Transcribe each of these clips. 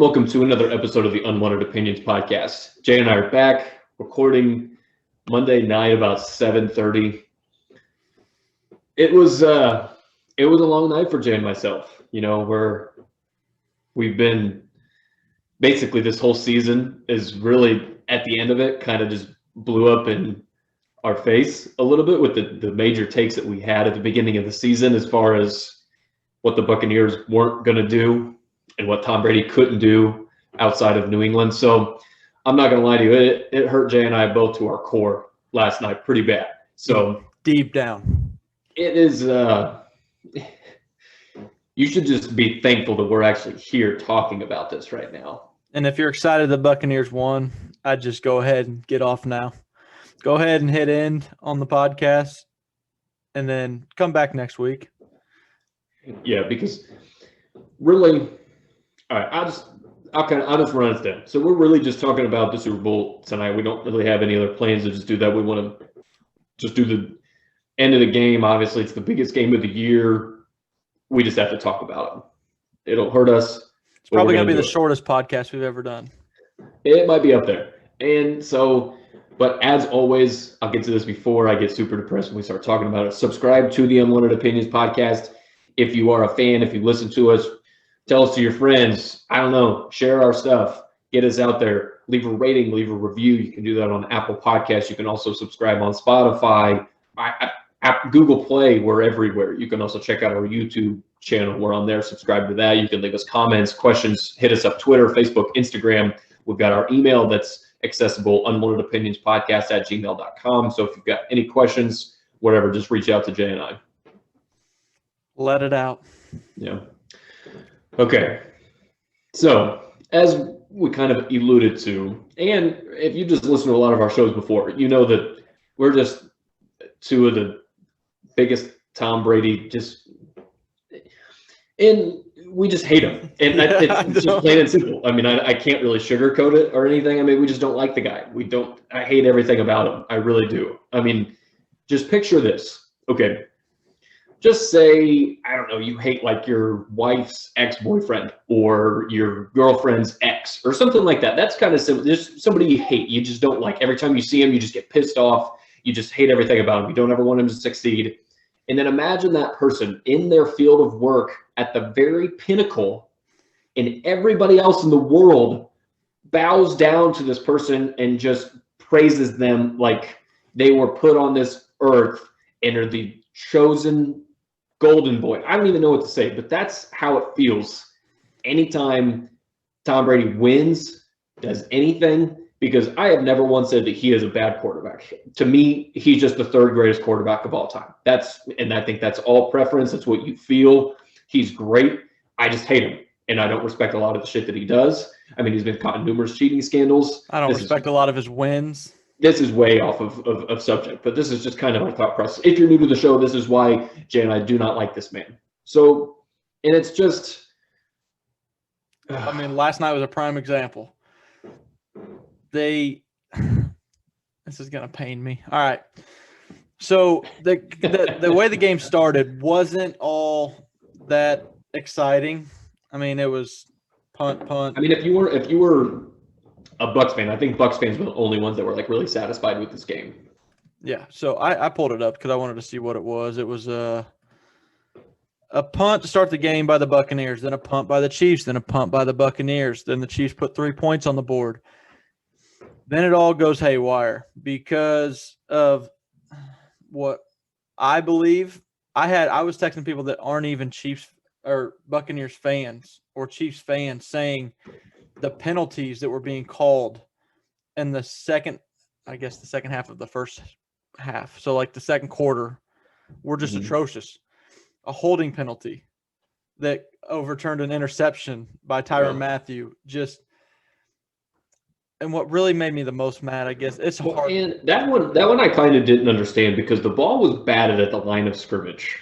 welcome to another episode of the Unwanted Opinions podcast. Jay and I are back recording Monday night about 7:30. It was a long night for Jay and myself. You know, we've been basically this whole season is really at the end of it kind of just blew up in our face a little bit with the major takes that we had at the beginning of the season as far as what the Buccaneers weren't going to do and what Tom Brady couldn't do outside of New England. So I'm not going to lie to you, it hurt Jay and I both to our core last night pretty bad. So deep down, it is. You should just be thankful that we're actually here talking about this right now. And if you're excited the Buccaneers won, I'd just go ahead and get off now. Go ahead and hit end on the podcast, and then come back next week. Yeah, because really. All right, I'll just run it down. So we're really just talking about the Super Bowl tonight. We don't really have any other plans to just do that. We want to just do the end of the game. Obviously, it's the biggest game of the year. We just have to talk about it. It'll hurt us. It's probably going to be the shortest podcast we've ever done. It might be up there. And so, but as always, I'll get to this before I get super depressed when we start talking about it. Subscribe to the Unwanted Opinions podcast. If you are a fan, if you listen to us, tell us to your friends. I don't know. Share our stuff. Get us out there. Leave a rating. Leave a review. You can do that on Apple Podcasts. You can also subscribe on Spotify, Google Play. We're everywhere. You can also check out our YouTube channel. We're on there. Subscribe to that. You can leave us comments, questions. Hit us up Twitter, Facebook, Instagram. We've got our email that's accessible, unwantedopinionspodcast@gmail.com. So if you've got any questions, whatever, just reach out to Jay and I. Let it out. Yeah. Okay, so as we kind of alluded to, and if you just listen to a lot of our shows before, you know that we're just two of the biggest Tom Brady and we just hate him. And it's just plain and simple. I mean, I can't really sugarcoat it or anything. I mean, we just don't like the guy. I hate everything about him. I really do. I mean, just picture this. Okay. Just say, I don't know, you hate like your wife's ex-boyfriend or your girlfriend's ex or something like that. That's kind of simple. Just somebody you hate. You just don't like. Every time you see him, you just get pissed off. You just hate everything about him. You don't ever want him to succeed. And then imagine that person in their field of work at the very pinnacle, and everybody else in the world bows down to this person and just praises them like they were put on this earth and are the chosen golden boy. I don't even know what to say, but that's how it feels anytime Tom Brady wins, does anything, because I have never once said that he is a bad quarterback. To me, he's just the third greatest quarterback of all time. And I think that's all preference. That's what you feel. He's great. I just hate him, and I don't respect a lot of the shit that he does. I mean, he's been caught in numerous cheating scandals. I don't respect a lot of his wins. This is way off of subject, but this is just kind of our thought process. If you're new to the show, this is why Jay and I do not like this man. So, and it's just... I mean, last night was a prime example. This is going to pain me. All right. So the way the game started wasn't all that exciting. I mean, it was punt. I mean, if you were a Bucs fan, I think Bucs fans were the only ones that were like really satisfied with this game. Yeah, so I pulled it up because I wanted to see what it was. It was a punt to start the game by the Buccaneers, then a punt by the Chiefs, then a punt by the Buccaneers. Then the Chiefs put 3 points on the board. Then it all goes haywire because of what I believe. I was texting people that aren't even Chiefs or Buccaneers fans or Chiefs fans saying the penalties that were being called in the second half of the first half. So like the second quarter were just atrocious. A holding penalty that overturned an interception by Tyrann Mathieu. And what really made me the most mad, I guess, it's hard. And that one I kind of didn't understand because the ball was batted at the line of scrimmage.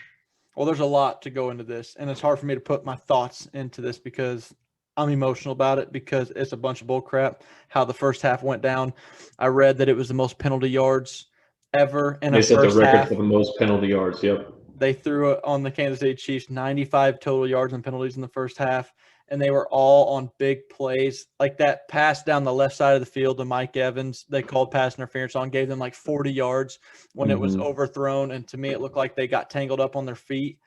Well, there's a lot to go into this, and it's hard for me to put my thoughts into this because I'm emotional about it because it's a bunch of bull crap how the first half went down. I read that it was the most penalty yards ever in a first half. They set the record for the most penalty yards, yep. They threw on the Kansas City Chiefs 95 total yards and penalties in the first half. and they were all on big plays. Like that pass down the left side of the field to Mike Evans, they called pass interference on, gave them like 40 yards when it was overthrown, and to me it looked like they got tangled up on their feet.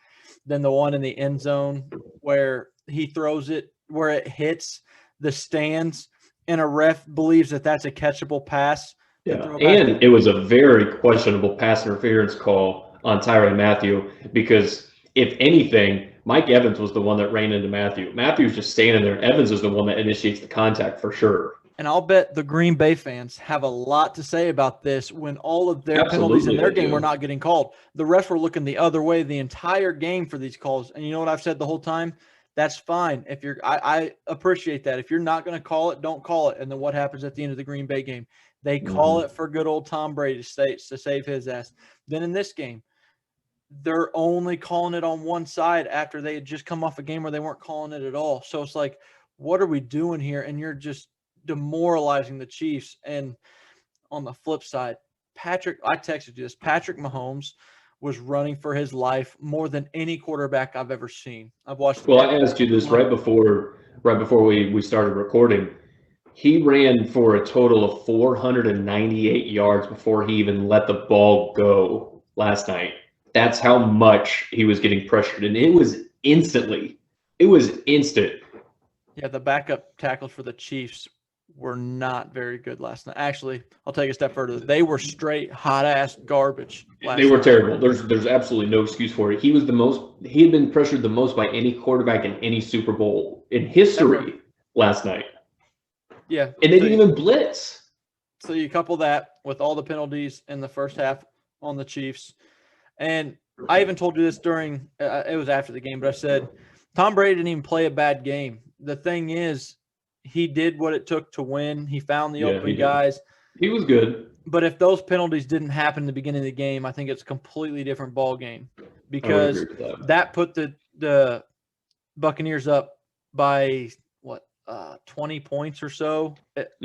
Then the one in the end zone where he throws it, where it hits the stands, and a ref believes that that's a catchable pass. Yeah, and it was a very questionable pass interference call on Tyrann Mathieu, because if anything, Mike Evans was the one that ran into Mathieu. Matthew's just standing there. Evans is the one that initiates the contact for sure. And I'll bet the Green Bay fans have a lot to say about this when all of their penalties in their game were not getting called. The refs were looking the other way the entire game for these calls. And you know what I've said the whole time? That's fine. If you're, I appreciate that. If you're not going to call it, don't call it. And then what happens at the end of the Green Bay game? They call it for good old Tom Brady to save his ass. Then in this game, they're only calling it on one side after they had just come off a game where they weren't calling it at all. So it's like, what are we doing here? And you're just demoralizing the Chiefs. And on the flip side, I texted you this, Patrick Mahomes was running for his life more than any quarterback I've ever seen. I've watched. Well, I asked you this right before we started recording. He ran for a total of 498 yards before he even let the ball go last night. That's how much he was getting pressured, and it was instantly. It was instant. Yeah, the backup tackles for the Chiefs were not very good last night. Actually, I'll take a step further. They were straight hot-ass garbage last night. They were terrible. There's absolutely no excuse for it. He had been pressured the most by any quarterback in any Super Bowl in history last night. Yeah. And they didn't even blitz. So you couple that with all the penalties in the first half on the Chiefs. And I even told you this during it was after the game, but I said Tom Brady didn't even play a bad game. The thing is, he did what it took to win. He found the open guys. He was good. But if those penalties didn't happen in the beginning of the game, I think it's a completely different ball game, because that put the Buccaneers up by 20 points or so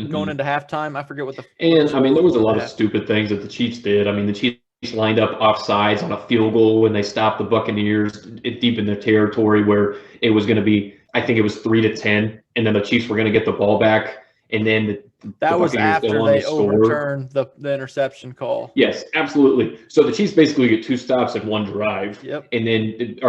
going into halftime. I forget what there was a lot of stupid things that the Chiefs did. I mean, the Chiefs lined up offsides on a field goal when they stopped the Buccaneers deep in their territory, where it was going to be, I think it was 3-10, and then the Chiefs were going to get the ball back, and then that was after they overturned the interception call. Yes, absolutely. So the Chiefs basically get 2 stops in one drive, and then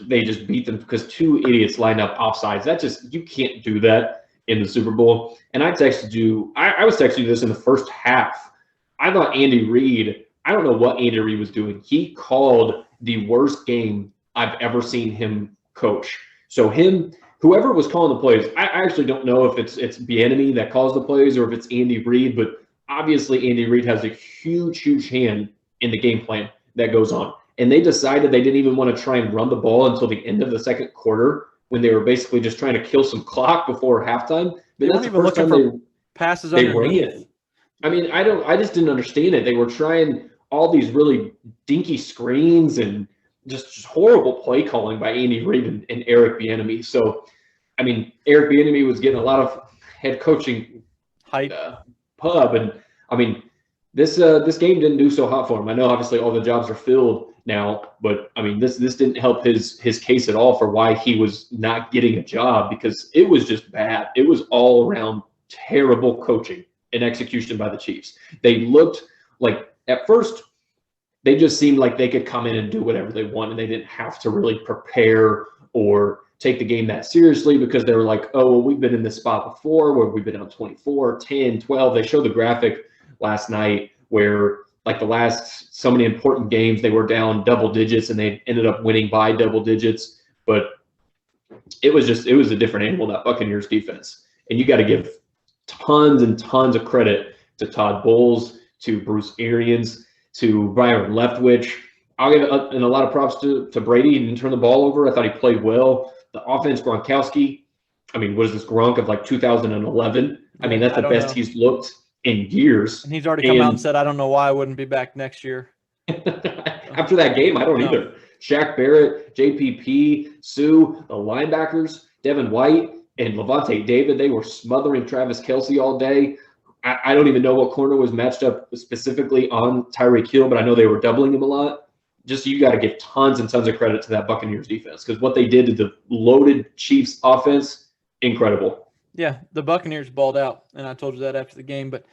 they just beat them because 2 idiots lined up offsides. You can't do that in the Super Bowl. And I texted you. I was texting you this in the first half. I thought Andy Reid. I don't know what Andy Reid was doing. He called the worst game I've ever seen him coach. So whoever was calling the plays, I actually don't know if it's Bieniemy that calls the plays or if it's Andy Reid, but obviously Andy Reid has a huge hand in the game plan that goes on. And they decided they didn't even want to try and run the ball until the end of the second quarter, when they were basically just trying to kill some clock before halftime. But that's the first time for passes underneath. I mean, I just didn't understand it. They were trying all these really dinky screens and just horrible play calling by Andy Reid and Eric Bieniemy. So, I mean, Eric Bieniemy was getting a lot of head coaching hype pub, and I mean, this game didn't do so hot for him. I know obviously all the jobs are filled now, but I mean, this didn't help his case at all for why he was not getting a job, because it was just bad. It was all around terrible coaching and execution by the Chiefs. They looked like, at first, they just seemed like they could come in and do whatever they want, and they didn't have to really prepare or take the game that seriously, because they were like, oh, well, we've been in this spot before where we've been on 24, 10, 12. They showed the graphic last night where, like, the last so many important games, they were down double digits and they ended up winning by double digits. But it was a different animal, that Buccaneers defense. And you got to give tons and tons of credit to Todd Bowles, to Bruce Arians, to Byron Leftwich. I'll give a lot of props to Brady. He didn't turn the ball over. I thought he played well. The offense, Gronkowski, I mean, what is this, Gronk of like 2011? I mean, that's the best he's looked in years. And he's already come out and said, I don't know why I wouldn't be back next year. After that game, I don't either. Shaq Barrett, JPP, Sue, the linebackers, Devin White, and Levante David, they were smothering Travis Kelce all day. I don't even know what corner was matched up specifically on Tyreek Hill, but I know they were doubling him a lot. Just, you got to give tons and tons of credit to that Buccaneers defense, because what they did to the loaded Chiefs offense incredible. Yeah, the Buccaneers balled out, and I told you that after the game. But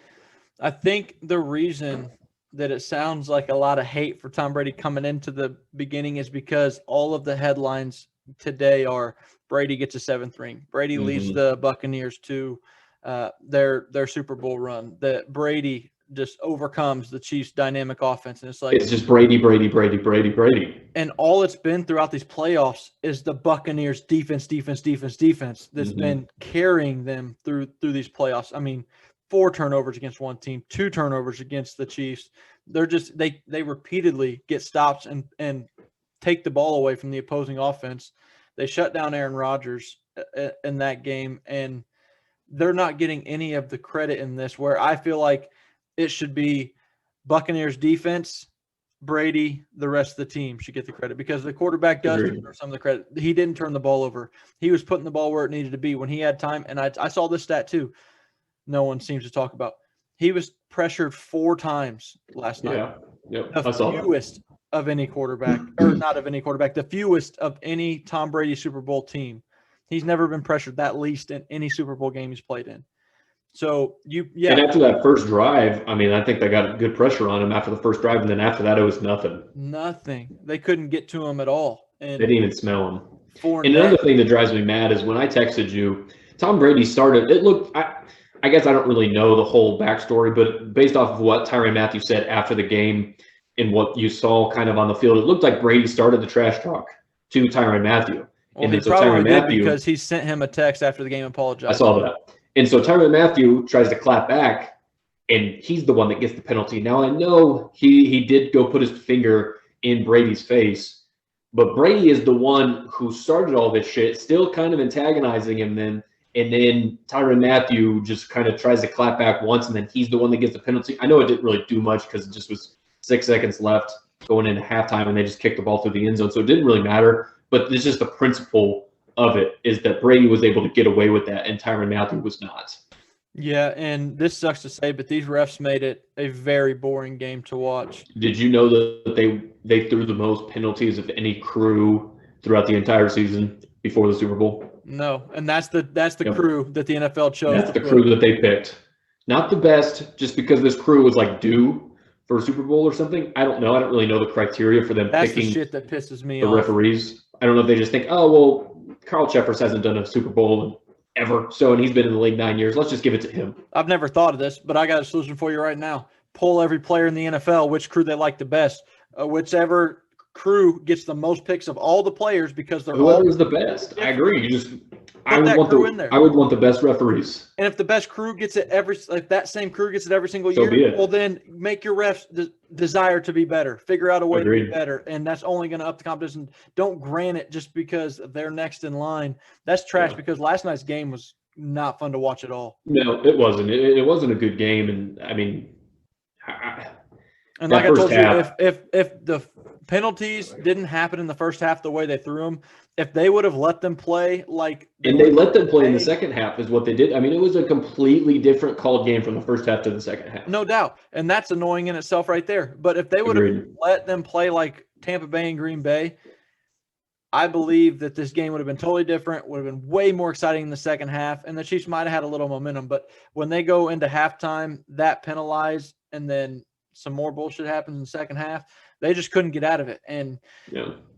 I think the reason that it sounds like a lot of hate for Tom Brady coming into the beginning is because all of the headlines today are Brady gets a 7th ring. Brady leads the Buccaneers to their Super Bowl run. That Brady just overcomes the Chiefs' dynamic offense, and It's just Brady, Brady, Brady, Brady, Brady. And all it's been throughout these playoffs is the Buccaneers' defense that's been carrying them through these playoffs. I mean, 4 turnovers against one team, 2 turnovers against the Chiefs. They're just they repeatedly get stops and take the ball away from the opposing offense. They shut down Aaron Rodgers in that game, and they're not getting any of the credit in this, where I feel like it should be Buccaneers defense, Brady, the rest of the team should get the credit, because the quarterback does deserve some of the credit. He didn't turn the ball over. He was putting the ball where it needed to be when he had time. And I saw this stat too. No one seems to talk about. He was pressured 4 times last night. Yep. The fewest of any quarterback, or not of any quarterback, the fewest of any Tom Brady Super Bowl team. He's never been pressured that least in any Super Bowl game he's played in. So And after that first drive, I mean, I think they got good pressure on him after the first drive, and then after that, it was nothing. Nothing. They couldn't get to him at all. And they didn't even smell him. And another thing that drives me mad is when I texted you, Tom Brady started. It looked. I guess I don't really know the whole backstory, but based off of what Tyrann Mathieu said after the game and what you saw kind of on the field, it looked like Brady started the trash talk to Tyrann Mathieu. Well, and he probably did, because he sent him a text after the game apologizing. I saw that. And so Tyrann Mathieu tries to clap back, and he's the one that gets the penalty. Now, I know he did go put his finger in Brady's face, but Brady is the one who started all this shit, still kind of antagonizing him then. And then Tyrann Mathieu just kind of tries to clap back once, and then he's the one that gets the penalty. I know it didn't really do much because it just was 6 seconds left going into halftime, and they just kicked the ball through the end zone. So it didn't really matter. But it's just the principle of it is that Brady was able to get away with that, and Tyrann Mathieu was not. Yeah, and this sucks to say, but these refs made it a very boring game to watch. Did you know that they threw the most penalties of any crew throughout the entire season before the Super Bowl? No, and that's the crew that the NFL chose. That's the crew that they picked. Not the best, just because this crew was like due for a Super Bowl or something. I don't know. I don't really know the criteria for them picking. That's the shit that pisses me off. The referees. I don't know if they just think, oh, well, Carl Cheffers hasn't done a Super Bowl ever, and he's been in the league 9 years. Let's just give it to him. I've never thought of this, but I got a solution for you right now. Poll every player in the NFL, which crew they like the best. Whichever crew gets the most picks of all the players, because they're whoever's the best. I agree. I would want the best referees. And if the best crew gets it that same crew gets it every single year, well, then make your refs desire to be better. Figure out a way to be better, and that's only going to up the competition. Don't grant it just because they're next in line. That's trash, because last night's game was not fun to watch at all. No, it wasn't. It wasn't a good game, and I mean, and like I told you, if the penalties didn't happen in the first half the way they threw them, if they would have let them play they let them play in the second half is what they did. I mean, it was a completely different called game from the first half to the second half. No doubt. And that's annoying in itself right there. But if they would have let them play like Tampa Bay and Green Bay, I believe that this game would have been totally different, would have been way more exciting in the second half, and the Chiefs might have had a little momentum. But when they go into halftime, that penalized, and then some more bullshit happens in the second half, they just couldn't get out of it. And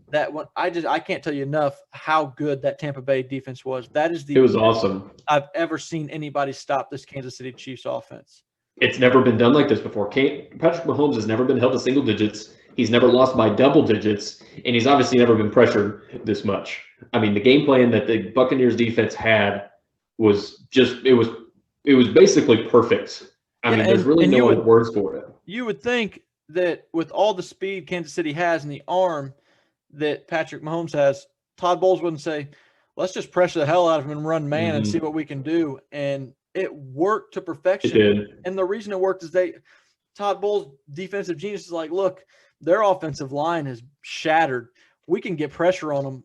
that one, I can't tell you enough how good that Tampa Bay defense was. It was awesome. I've ever seen anybody stop this Kansas City Chiefs offense. It's never been done like this before. Patrick Mahomes has never been held to single digits. He's never lost by double digits, and he's obviously never been pressured this much. I mean, the game plan that the Buccaneers defense had was it was basically perfect. I mean, there's really no other words for it. You would think that with all the speed Kansas City has and the arm that Patrick Mahomes has, Todd Bowles wouldn't say, let's just pressure the hell out of him and run man and see what we can do. And it worked to perfection. It did. And the reason it worked is Todd Bowles, defensive genius, is like, look, their offensive line is shattered. We can get pressure on them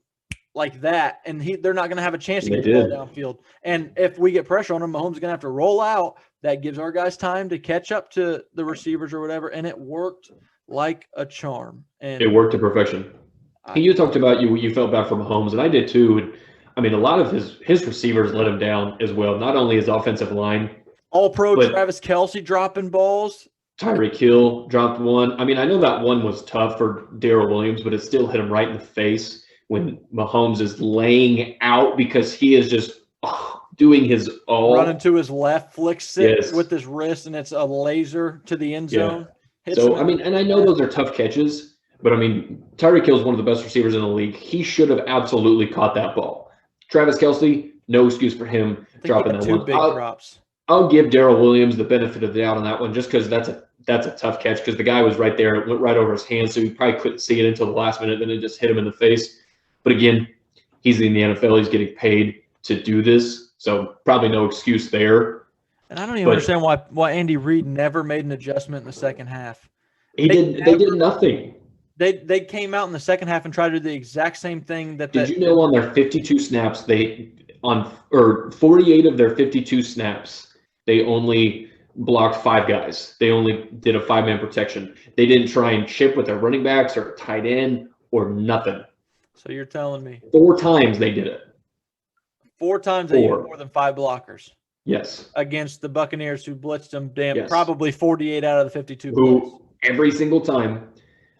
like that, and they're not going to have a chance to get the ball downfield. And if we get pressure on them, Mahomes is going to have to roll out. That gives our guys time to catch up to the receivers or whatever, and it worked like a charm. And it worked to perfection. You talked about you felt bad for Mahomes, and I did too. I mean, a lot of his receivers let him down as well. Not only his offensive line, All-Pro but Travis Kelce dropping balls. Tyreek Hill dropped one. I mean, I know that one was tough for Darrell Williams, but it still hit him right in the face when Mahomes is laying out because he is just doing his all. Running to his left, flicks it Yes. with his wrist, and it's a laser to the end zone. So, I mean, and I know those are tough catches, but I mean, Tyreek Hill is one of the best receivers in the league. He should have absolutely caught that ball. Travis Kelce, no excuse for him dropping that one. Big drops. I'll give Darrell Williams the benefit of the doubt on that one just because that's a tough catch because the guy was right there. It went right over his hand, so he probably couldn't see it until the last minute. Then it just hit him in the face. But again, he's in the NFL. He's getting paid to do this, so probably no excuse there. And I don't even understand why Andy Reid never made an adjustment in the second half. They did nothing. They came out in the second half and tried to do the exact same thing Did you know on their 52 snaps, 48 of their 52 snaps, they only blocked 5 guys. They only did a 5-man protection. They didn't try and chip with their running backs or tight end or nothing. So you're telling me 4 times they did it. 4 times they used more than 5 blockers. Yes. Against the Buccaneers, who blitzed them probably 48 out of the 52. Who every single time.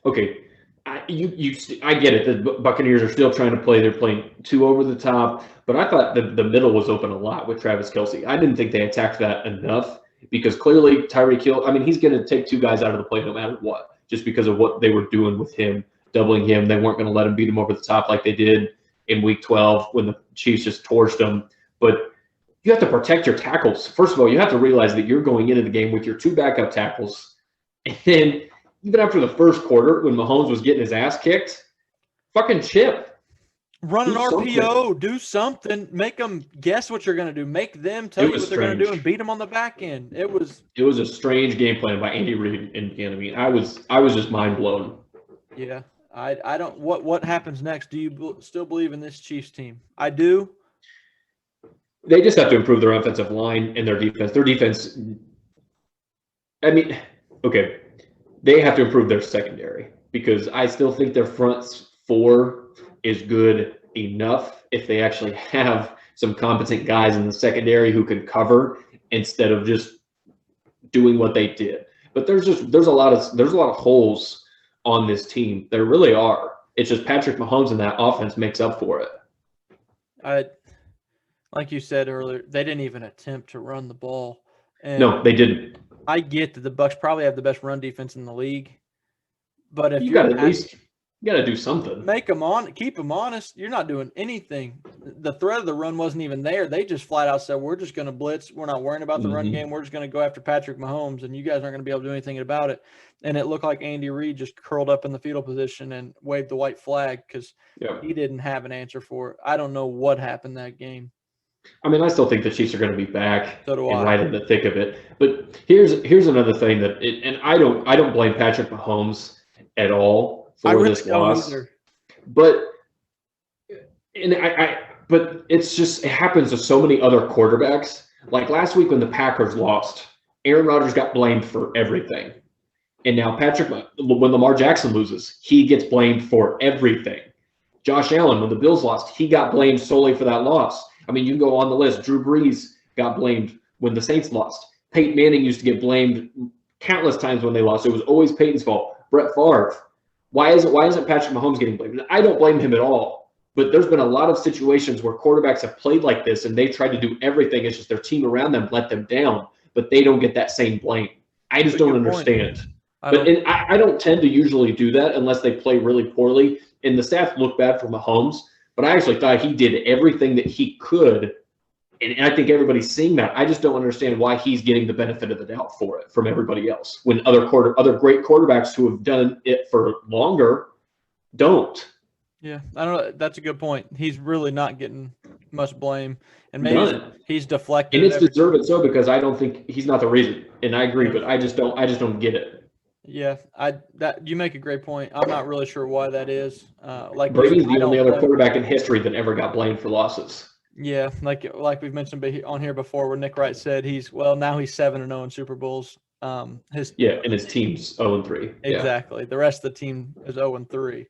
Okay, I get it. The Buccaneers are still trying to play. They're playing too over the top. But I thought the middle was open a lot with Travis Kelce. I didn't think they attacked that enough because clearly Tyreek Hill, I mean, he's going to take 2 guys out of the play no matter what, just because of what they were doing with him, doubling him. They weren't going to let him beat him over the top like they did in Week 12 when the Chiefs just torched them. But you have to protect your tackles. First of all, you have to realize that you're going into the game with your 2 backup tackles. And then even after the first quarter, when Mahomes was getting his ass kicked, fucking chip. Run an RPO, do something, make them guess what you're going to do, make them tell you what they're going to do, and beat them on the back end. It was a strange game plan by Andy Reid, and I mean, I was just mind blown. Yeah, I don't. What happens next? Do you still believe in this Chiefs team? I do. They just have to improve their offensive line and their defense. Their defense. I mean, okay, they have to improve their secondary because I still think their front 4 is good enough if they actually have some competent guys in the secondary who can cover instead of just doing what they did. But there's a lot of holes on this team. There really are. It's just Patrick Mahomes and that offense makes up for it. Like you said earlier, they didn't even attempt to run the ball. And no, they didn't. I get that the Bucs probably have the best run defense in the league, but if you got to do something. Keep them honest. You're not doing anything. The threat of the run wasn't even there. They just flat out said, "We're just going to blitz. We're not worrying about the run game. We're just going to go after Patrick Mahomes, and you guys aren't going to be able to do anything about it." And it looked like Andy Reid just curled up in the fetal position and waved the white flag because he didn't have an answer for it. I don't know what happened that game. I mean, I still think the Chiefs are going to be back and right in the thick of it. But here's another thing and I don't blame Patrick Mahomes at all for this loss. But it's just it happens to so many other quarterbacks. Like last week when the Packers lost, Aaron Rodgers got blamed for everything. And now when Lamar Jackson loses, he gets blamed for everything. Josh Allen, when the Bills lost, he got blamed solely for that loss. I mean, you can go on the list. Drew Brees got blamed when the Saints lost. Peyton Manning used to get blamed countless times when they lost. It was always Peyton's fault. Brett Favre. Why isn't Patrick Mahomes getting blamed? I don't blame him at all. But there's been a lot of situations where quarterbacks have played like this and they tried to do everything. It's just their team around them let them down, but they don't get that same blame. I just don't understand. I don't tend to usually do that unless they play really poorly. And the stats look bad for Mahomes. But I actually thought he did everything that he could, and I think everybody's seeing that. I just don't understand why he's getting the benefit of the doubt for it from everybody else when other great quarterbacks who have done it for longer don't. Yeah, I don't know. That's a good point. He's really not getting much blame, and maybe he's deflected. And it's deserved so because I don't think he's not the reason, and I agree, but I just don't get it. Yeah, you make a great point. I'm not really sure why that is. Brady's the only other quarterback in history that ever got blamed for losses. Yeah, like we've mentioned on here before, where Nick Wright said now he's 7-0 in Super Bowls. And his team's 0-3. Exactly. The rest of the team is 0-3.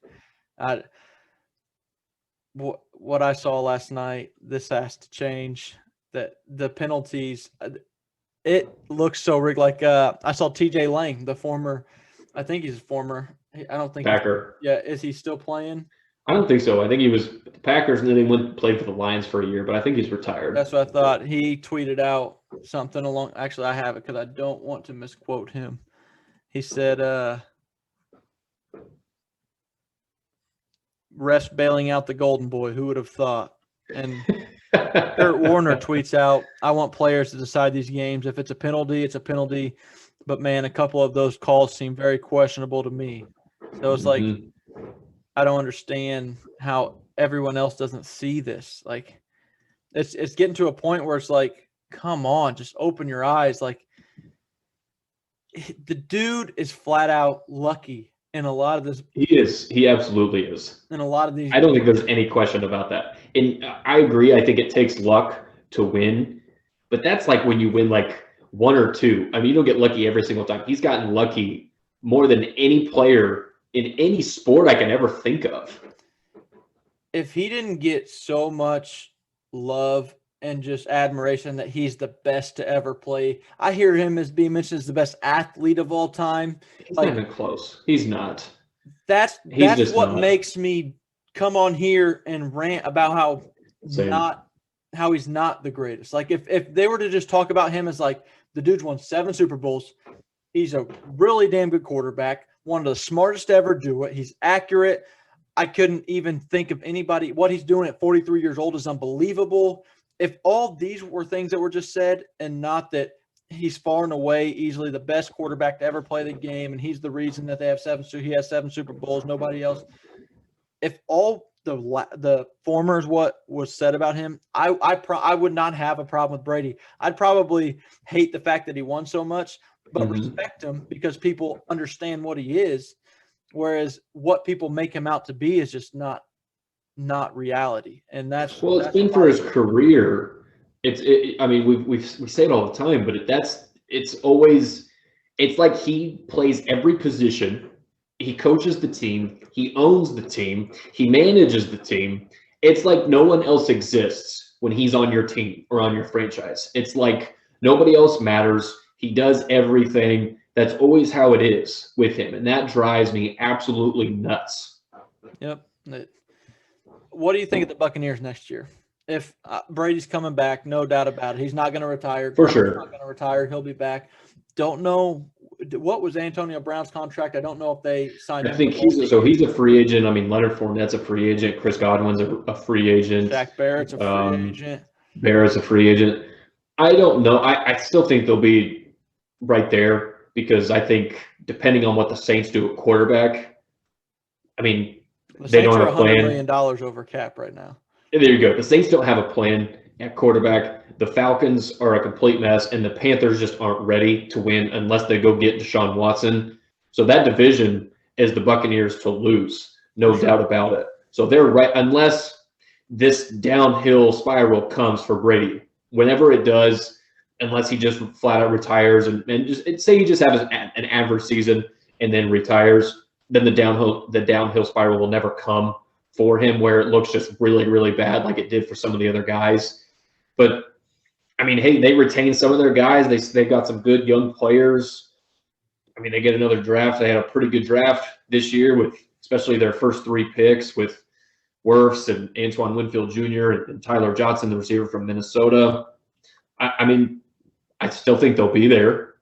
what I saw last night, this has to change. That the penalties, it looks so rigged. Like I saw TJ Lang, the former, I think he's a former. I don't think Packer. Yeah, is he still playing? I don't think so. I think he was the Packers, and then he went and played for the Lions for a year. But I think he's retired. That's what I thought. He tweeted out something along. Actually, I have it because I don't want to misquote him. He said, "Refs bailing out the Golden Boy. Who would have thought?" And Kurt Warner tweets out, "I want players to decide these games. If it's a penalty, it's a penalty. But man, a couple of those calls seem very questionable to me." So it's like, I don't understand how everyone else doesn't see this. Like, it's getting to a point where it's like, come on, just open your eyes. Like, the dude is flat out lucky in a lot of this. He is. He absolutely is. In a lot of these, I don't think there's any question about that. And I agree. I think it takes luck to win, but that's like when you win like one or two. I mean, you don't get lucky every single time. He's gotten lucky more than any player in any sport I can ever think of. If he didn't get so much love and just admiration that he's the best to ever play, I hear him as being mentioned as the best athlete of all time. He's not even close. He's not. That's just what not. makes me come on here and rant about how he's not the greatest. Like if they were to just talk about him as like the dude's won 7 Super Bowls, he's a really damn good quarterback, one of the smartest to ever do it. He's accurate. I couldn't even think of anybody. What he's doing at 43 years old is unbelievable. If all these were things that were just said, and not that he's far and away easily the best quarterback to ever play the game, and he's the reason that they have 7. So he has 7 Super Bowls, nobody else. If all the former is what was said about him, I would not have a problem with Brady. I'd probably hate the fact that he won so much, but respect him because people understand what he is. Whereas what people make him out to be is just not reality, and that's it's been for his career. I mean, we say it all the time, but it's like he plays every position. He coaches the team. He owns the team. He manages the team. It's like no one else exists when he's on your team or on your franchise. It's like nobody else matters. He does everything. That's always how it is with him, and that drives me absolutely nuts. Yep. What do you think of the Buccaneers next year? If Brady's coming back, no doubt about it. He's not going to retire. For sure. He's not going to retire. He'll be back. Don't know what was Antonio Brown's contract. I don't know if they signed him. I think he's a free agent. I mean, Leonard Fournette's a free agent. Chris Godwin's a free agent. Shaq Barrett's a free agent. Barrett's a free agent. I don't know. I still think they'll be right there because I think depending on what the Saints do at quarterback, I mean, they don't have a plan. $100 million over cap right now. And there you go. The Saints don't have a plan at quarterback. The Falcons are a complete mess, and the Panthers just aren't ready to win unless they go get Deshaun Watson. So that division is the Buccaneers to lose, no doubt about it. So they're right unless this downhill spiral comes for Brady. Whenever it does, unless he just flat out retires and just say he just has an average season and then retires, then the downhill spiral will never come for him where it looks just really, really bad like it did for some of the other guys. But, I mean, hey, they retain some of their guys. They've got some good young players. I mean, they get another draft. They had a pretty good draft this year with especially their first 3 picks with Wirfs and Antoine Winfield Jr. and Tyler Johnson, the receiver from Minnesota. I mean, I still think they'll be there.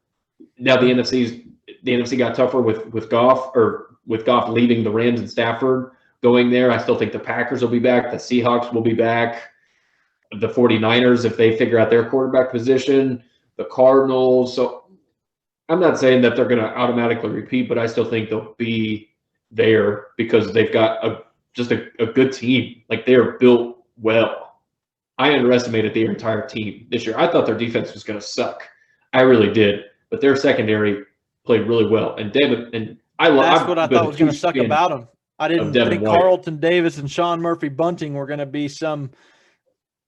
Now the NFC got tougher with Goff leaving the Rams and Stafford going there. I still think the Packers will be back. The Seahawks will be back. The 49ers, if they figure out their quarterback position, the Cardinals. So I'm not saying that they're going to automatically repeat, but I still think they'll be there because they've got just a good team. Like they're built well. I underestimated their entire team this year. I thought their defense was going to suck. I really did. But their secondary played really well. And Devin, and that's what I thought was going to suck about them. I didn't think White. Carlton Davis and Sean Murphy Bunting were going to be some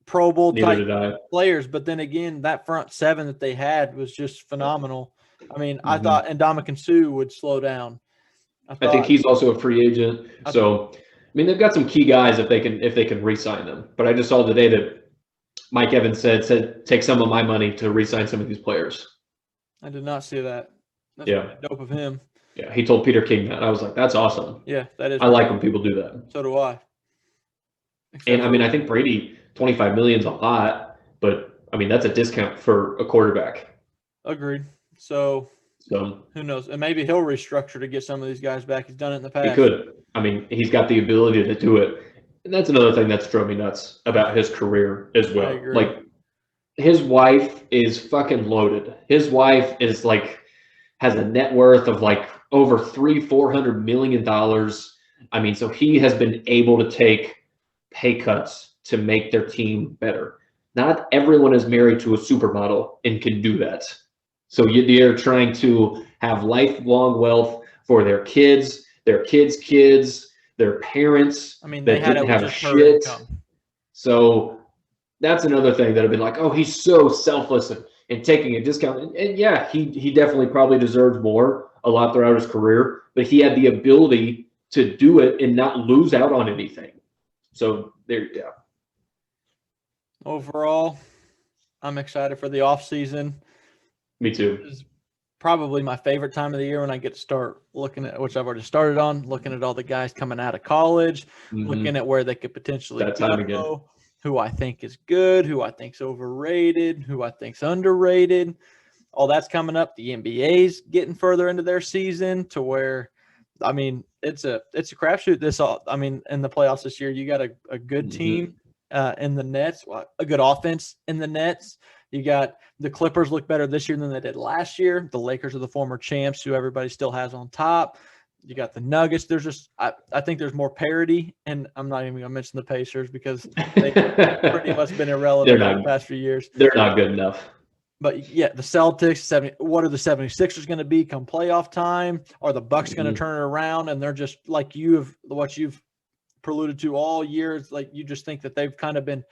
Pro Bowl type players. But then again, that front 7 that they had was just phenomenal. I mean, I thought Ndamukong Suh would slow down. I think he's also a free agent. So mean, they've got some key guys if they can re-sign them. But I just saw today that Mike Evans said take some of my money to re-sign some of these players. I did not see that. That's Yeah. pretty dope of him. Yeah, he told Peter King that. I was like, that's awesome. Yeah, that is. I like when people do that. So do I. And I mean, I think Brady, $25 million is a lot, but I mean, that's a discount for a quarterback. Agreed. So who knows? And maybe he'll restructure to get some of these guys back. He's done it in the past. He could. I mean, he's got the ability to do it. And that's another thing that's drove me nuts about his career as well. I agree. Like, his wife is fucking loaded. His wife is like, has a net worth of like over $400 million. I mean, so he has been able to take pay cuts to make their team better. Not everyone is married to a supermodel and can do that. So they're trying to have lifelong wealth for their kids, their kids' kids, their parents. I mean, they that had didn't it with have just her shit. income. So that's another thing that I've been like, oh, he's so selfless and taking a discount. And yeah, he definitely probably deserved more a lot throughout his career, but he had the ability to do it and not lose out on anything. So there, yeah. Overall, I'm excited for the off season. Me too. This is probably my favorite time of the year when I get to start looking at, which I've already started on, looking at all the guys coming out of college, looking at where they could potentially go, who I think is good, who I think's overrated, who I think's underrated. All that's coming up. The NBA's getting further into their season to where, I mean, it's a crapshoot. I mean, in the playoffs this year, you got a good team in the Nets, a good offense in the Nets. You got the Clippers look better this year than they did last year. The Lakers are the former champs, who everybody still has on top. You got the Nuggets. There's just I think there's more parity, and I'm not even going to mention the Pacers because they've pretty much been irrelevant in the past few years. They're not good enough. But yeah, the Celtics, what are the 76ers going to be come playoff time? Are the Bucks going to turn it around? And they're just like what you've preluded to all year. It's like you just think that they've kind of been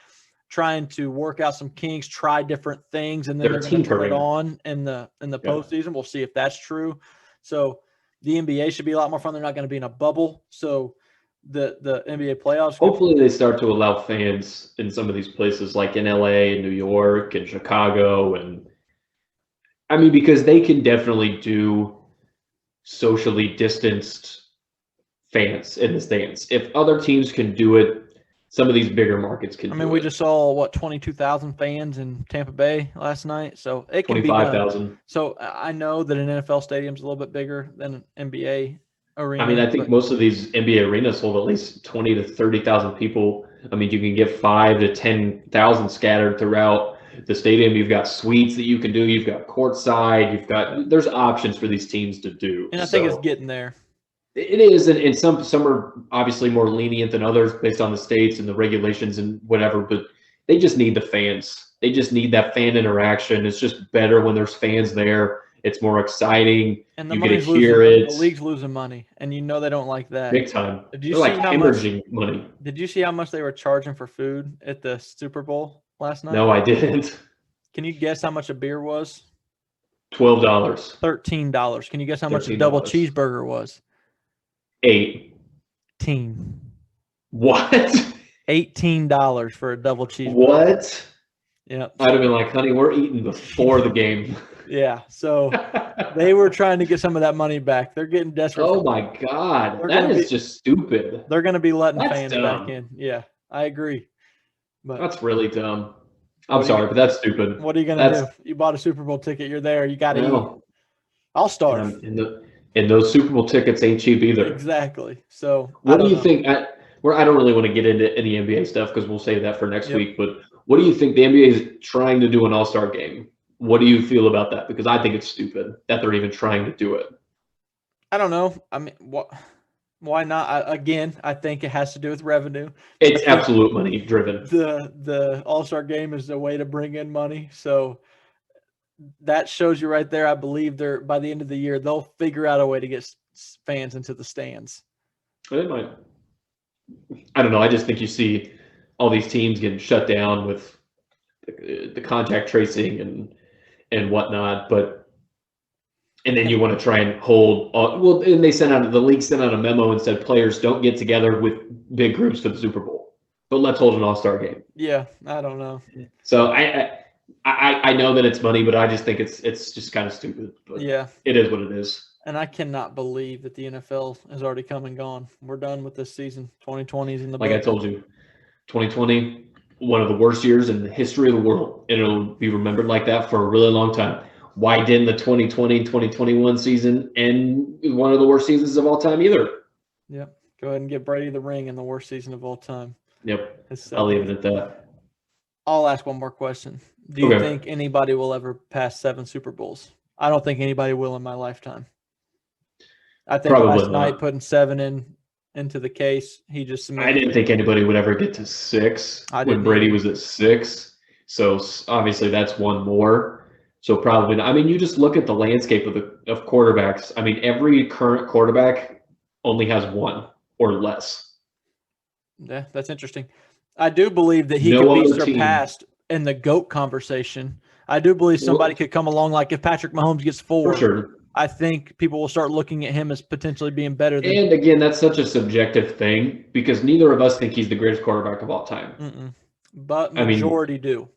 trying to work out some kinks, try different things, and then they're going to turn it on in the postseason. We'll see if that's true. So the NBA should be a lot more fun. They're not going to be in a bubble. So the NBA playoffs. Hopefully they start to allow fans in some of these places like in LA and New York and Chicago. And I mean, because they can definitely do socially distanced fans in the stands. If other teams can do it, some of these bigger markets can do it. I mean, we just saw, 22,000 fans in Tampa Bay last night. So it can be 25,000. So I know that an NFL stadium is a little bit bigger than an NBA arena. I mean, I think most of these NBA arenas hold at least 20 to 30,000 people. I mean, you can get 5 to 10,000 scattered throughout the stadium. You've got suites that you can do. You've got courtside. There's options for these teams to do. And I think it's getting there. It is, and some are obviously more lenient than others based on the states and the regulations and whatever, but they just need the fans. They just need that fan interaction. It's just better when there's fans there. It's more exciting. And the you get to hear it. The league's losing money, and they don't like that. Big time. They're like hemorrhaging money. Did you see how much they were charging for food at the Super Bowl last night? No, I didn't. Can you guess how much a beer was? $12. $13. Can you guess how much a double cheeseburger was? $18. What? $18 for a double cheeseburger. What? Yeah. I'd have been like, honey, we're eating before the game. Yeah. So they were trying to get some of that money back. They're getting desperate. Oh my God. That is just stupid. They're going to be letting fans back in. Yeah, I agree. But that's really dumb. I'm sorry, but that's stupid. What are you going to do? You bought a Super Bowl ticket. You're there. You got to eat. I'll starve. And those Super Bowl tickets ain't cheap either. Exactly. So what do you think? I don't really want to get into any NBA stuff because we'll save that for next week. But what do you think? The NBA is trying to do an All-Star game. What do you feel about that? Because I think it's stupid that they're even trying to do it. I don't know. I mean, why not? I think it has to do with revenue. It's absolute money driven. The All-Star game is a way to bring in money. So that shows you right there. I believe by the end of the year, they'll figure out a way to get fans into the stands. They might. I don't know. I just think you see all these teams getting shut down with the contact tracing and whatnot. But And then you want to try and hold well, and the league sent out a memo and said players don't get together with big groups for the Super Bowl, but let's hold an all-star game. Yeah, I don't know. So I know that it's money, but I just think it's just kind of stupid. But Yeah, it is what it is. and I cannot believe that the NFL has already come and gone. We're done with this season. 2020 is in the Like I book. told you, 2020, one of the worst years in the history of the world, and it'll be remembered like that for a really long time. Why didn't the 2020-2021 season end one of the worst seasons of all time either? Yep. Go ahead and give Brady the ring in the worst season of all time. Yep. It's I'll leave it at that. I'll ask one more question. Do you Okay. think anybody will ever pass 7 Super Bowls? I don't think anybody will in my lifetime. I think Probably last not. night putting 7 into the case, he just I didn't think anybody would ever get to 6 I when didn't Brady either. was at 6. So obviously that's one more. So probably not. I mean, you just look at the landscape of quarterbacks. I mean, every current quarterback only has 1 or less. Yeah, that's interesting. I do believe that he No could be other team. surpassed in the GOAT conversation. I do believe somebody could come along, like if Patrick Mahomes gets 4, For sure. I think people will start looking at him as potentially being better than. And again, that's such a subjective thing because neither of us think he's the greatest quarterback of all time. But I mean, majority do.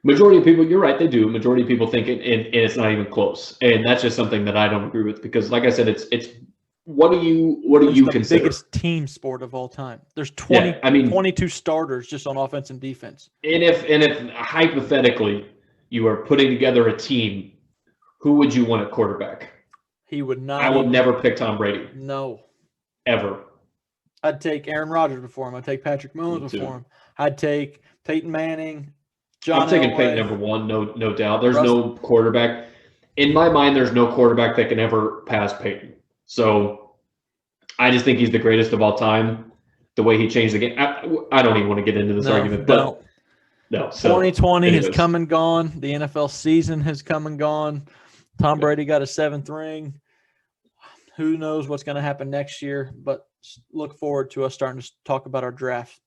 Majority of people, you're right, they do. Majority of people think it, and it's not even close. And that's just something that I don't agree with because, like I said, it's what do you It's the consider? biggest team sport of all time. There's 22 starters just on offense and defense. And if hypothetically you are putting together a team, who would you want at quarterback? He would not. I would never pick Tom Brady. No. Ever. I'd take Aaron Rodgers before him. I'd take Patrick Mahomes before him. I'd take Peyton Manning. I'm taking Peyton number 1, no doubt. There's no quarterback. In my mind, there's no quarterback that can ever pass Peyton. So I just think he's the greatest of all time. The way he changed the game. I don't even want to get into this argument, but no. So 2020 has come and gone. The NFL season has come and gone. Tom Brady got a 7th ring. Who knows what's going to happen next year, but look forward to us starting to talk about our draft.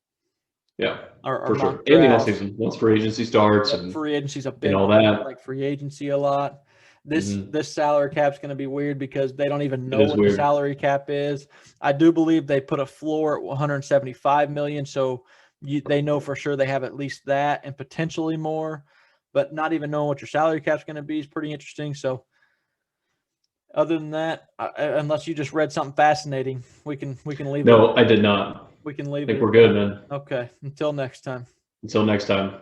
Yeah, our for sure. And the offseason, once free agency starts. And free agency's a big and all that. I like free agency a lot. This salary cap's going to be weird because they don't even know what the salary cap is. I do believe they put a floor at $175 million, so they know for sure they have at least that and potentially more. But not even knowing what your salary cap's going to be is pretty interesting. So, other than that, unless you just read something fascinating, we can leave. No, I did not. We can leave. I think we're good, man. Okay. Until next time. Until next time.